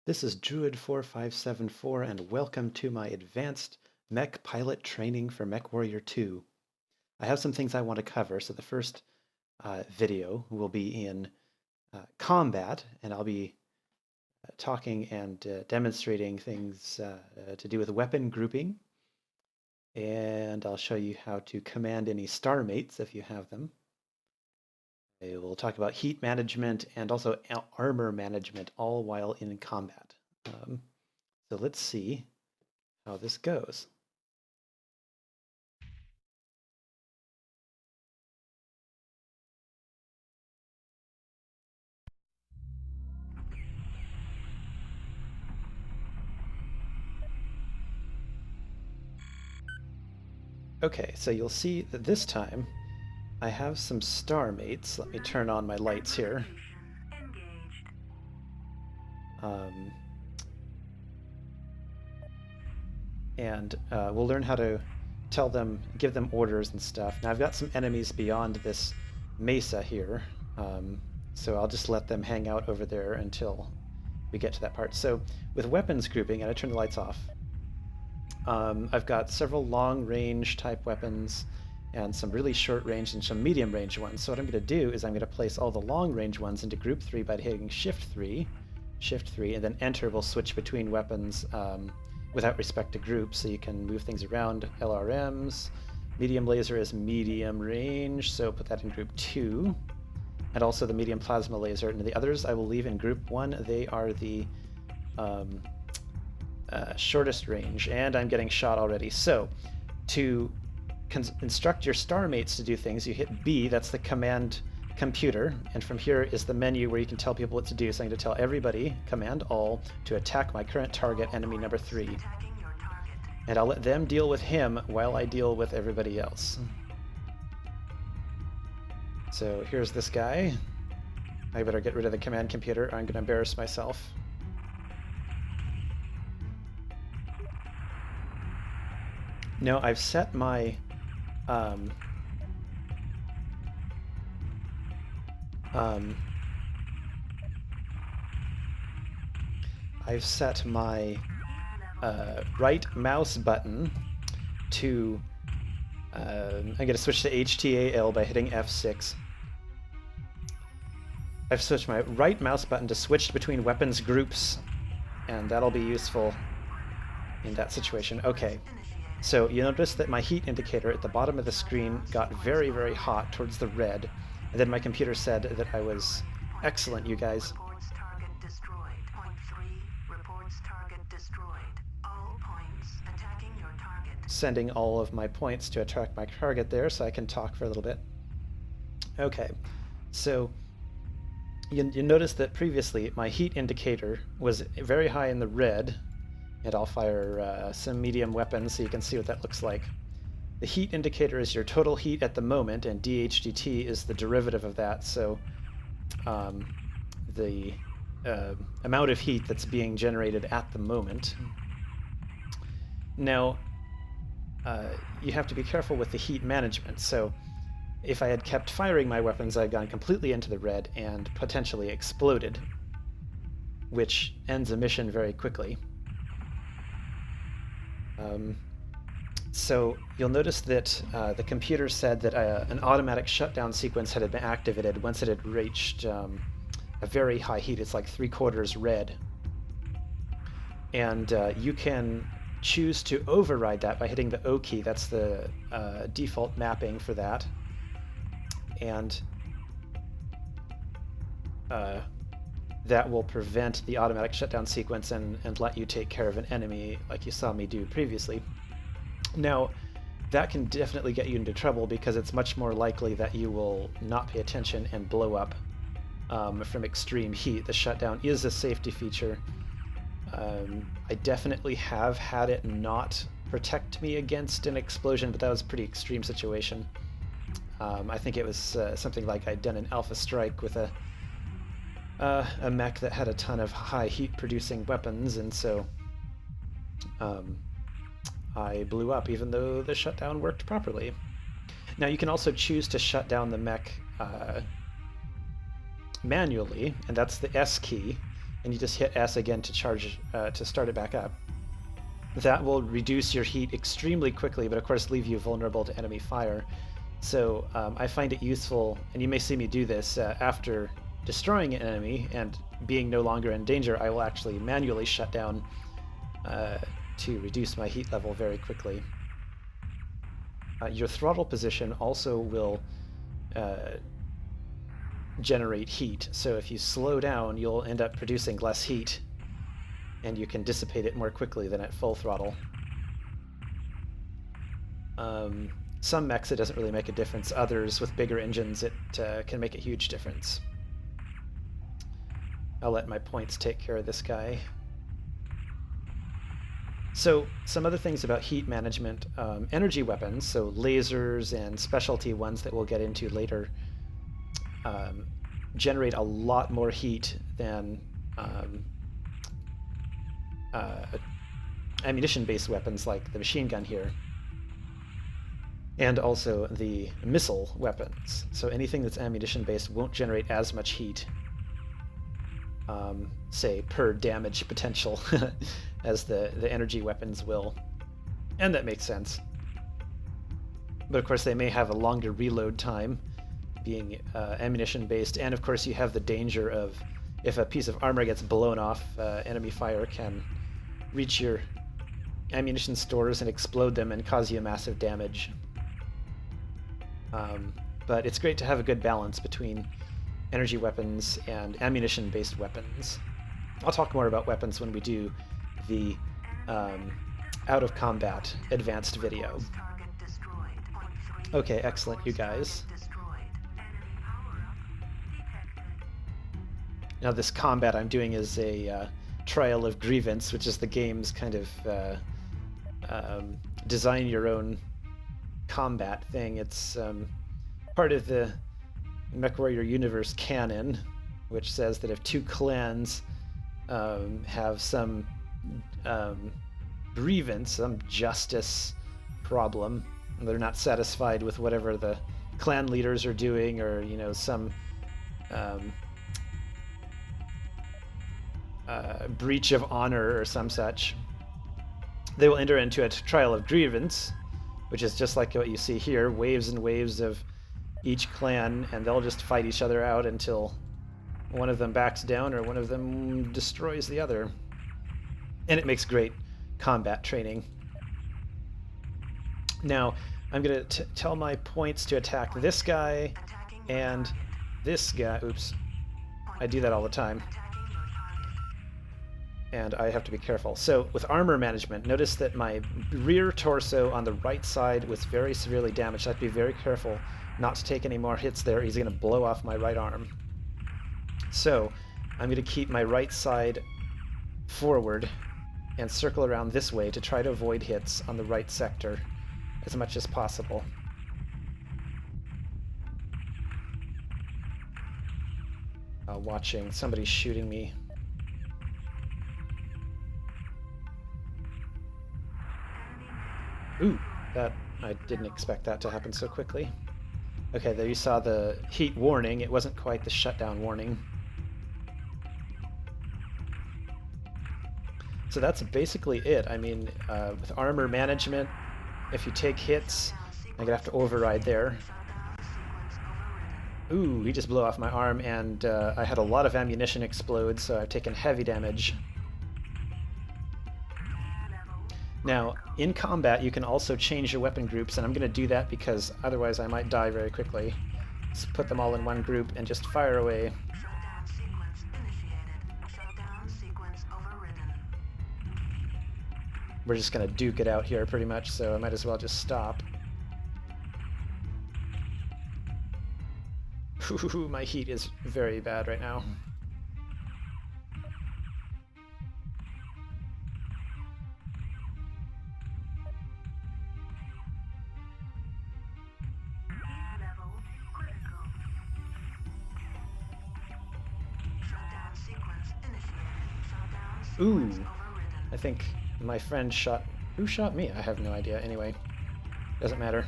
This is Druid4574 and welcome to my advanced mech pilot training for Mechwarrior 2. I have some things I want to cover, so the first video will be in combat, and I'll be talking and demonstrating things to do with weapon grouping, and I'll show you how to command any star mates if you have them. We'll talk about heat management and also armor management, all while in combat. So let's see how this goes. Okay, so you'll see that this time I have some star mates. Let me turn on my lights here. We'll learn how to tell them, give them orders and stuff. Now I've got some enemies beyond this mesa here, so I'll just let them hang out over there until we get to that part. So with weapons grouping, and I turn the lights off, I've got several long-range type weapons and some really short-range and some medium-range ones. So what I'm going to do is I'm going to place all the long-range ones into group 3 by hitting Shift 3, and then Enter will switch between weapons without respect to groups, so you can move things around. LRMs, medium laser is medium range, so put that in group 2. And also the medium plasma laser, and the others I will leave in group 1. They are the shortest range, and I'm getting shot already. So to instruct your star mates to do things, you hit B, that's the command computer, and from here is the menu where you can tell people what to do. So I'm going to tell everybody, command all, to attack my current target, enemy number 3. And I'll let them deal with him while I deal with everybody else. So here's this guy. I better get rid of the command computer, or I'm going to embarrass myself. No, I've set my right mouse button to I'm going to switch to HTAL by hitting F6. I've switched my right mouse button to switch between weapons groups, and that'll be useful in that situation. Okay. So you notice that my heat indicator at the bottom of the screen got very, very hot towards the red, and then my computer said that I was excellent, you guys. Reports target destroyed. Point 3, reports target destroyed. All points attacking your target. Sending all of my points to attract my target there, so I can talk for a little bit. Okay, so you notice that previously my heat indicator was very high in the red, and I'll fire some medium weapons so you can see what that looks like. The heat indicator is your total heat at the moment, and DHDT is the derivative of that, so the amount of heat that's being generated at the moment. Now, you have to be careful with the heat management, so if I had kept firing my weapons, I'd gone completely into the red and potentially exploded, which ends a mission very quickly. So you'll notice that the computer said that an automatic shutdown sequence had been activated once it had reached a very high heat. It's like 3/4 red. And you can choose to override that by hitting the O key. That's the default mapping for that. And that will prevent the automatic shutdown sequence and let you take care of an enemy like you saw me do previously. Now, that can definitely get you into trouble because it's much more likely that you will not pay attention and blow up from extreme heat. The shutdown is a safety feature. I definitely have had it not protect me against an explosion, but that was a pretty extreme situation. I think it was something like I'd done an alpha strike with a mech that had a ton of high heat producing weapons, and so I blew up even though the shutdown worked properly. Now you can also choose to shut down the mech manually, and that's the S key. and you just hit S again to charge to start it back up. That will reduce your heat extremely quickly, but of course leave you vulnerable to enemy fire. So I find it useful, and you may see me do this after destroying an enemy and being no longer in danger. I will actually manually shut down to reduce my heat level very quickly. Your throttle position also will generate heat, so if you slow down, you'll end up producing less heat, and you can dissipate it more quickly than at full throttle. Some mechs it doesn't really make a difference. Others with bigger engines it can make a huge difference. I'll let my points take care of this guy. So some other things about heat management. Energy weapons, so lasers and specialty ones that we'll get into later, generate a lot more heat than ammunition-based weapons like the machine gun here, and also the missile weapons. So anything that's ammunition-based won't generate as much heat, say, per damage potential as the energy weapons will. And that makes sense. But of course they may have a longer reload time, being ammunition-based, and of course you have the danger of, if a piece of armor gets blown off, enemy fire can reach your ammunition stores and explode them and cause you massive damage. But it's great to have a good balance between energy weapons and ammunition-based weapons. I'll talk more about weapons when we do the out-of-combat advanced video. Okay, excellent, you guys. Now this combat I'm doing is a Trial of Grievance, which is the game's kind of design your own combat thing. It's part of the Mechwarrior universe canon, which says that if two clans have some grievance, some justice problem, and they're not satisfied with whatever the clan leaders are doing, or some breach of honor or some such, they will enter into a trial of grievance, which is just like what you see here, waves and waves of each clan, and they'll just fight each other out until one of them backs down or one of them destroys the other. And it makes great combat training. Now, I'm going to tell my points to attack this guy and this guy. Oops. I do that all the time. And I have to be careful. So with armor management, notice that my rear torso on the right side was very severely damaged. I have to be very careful not to take any more hits there. He's going to blow off my right arm. So I'm going to keep my right side forward and circle around this way to try to avoid hits on the right sector as much as possible. Watching. Somebody's shooting me. Ooh, I didn't expect that to happen so quickly. Okay, there you saw the heat warning. It wasn't quite the shutdown warning. So that's basically it. I mean, with armor management, if you take hits, I'm gonna have to override there. Ooh, he just blew off my arm, and I had a lot of ammunition explode, so I've taken heavy damage. Now, in combat, you can also change your weapon groups, and I'm going to do that because otherwise I might die very quickly. Just put them all in one group and just fire away. Shutdown sequence initiated. Shutdown sequence overridden. We're just going to duke it out here pretty much, so I might as well just stop. Ooh, my heat is very bad right now. Ooh, I think my friend shot... Who shot me? I have no idea. Anyway, doesn't matter.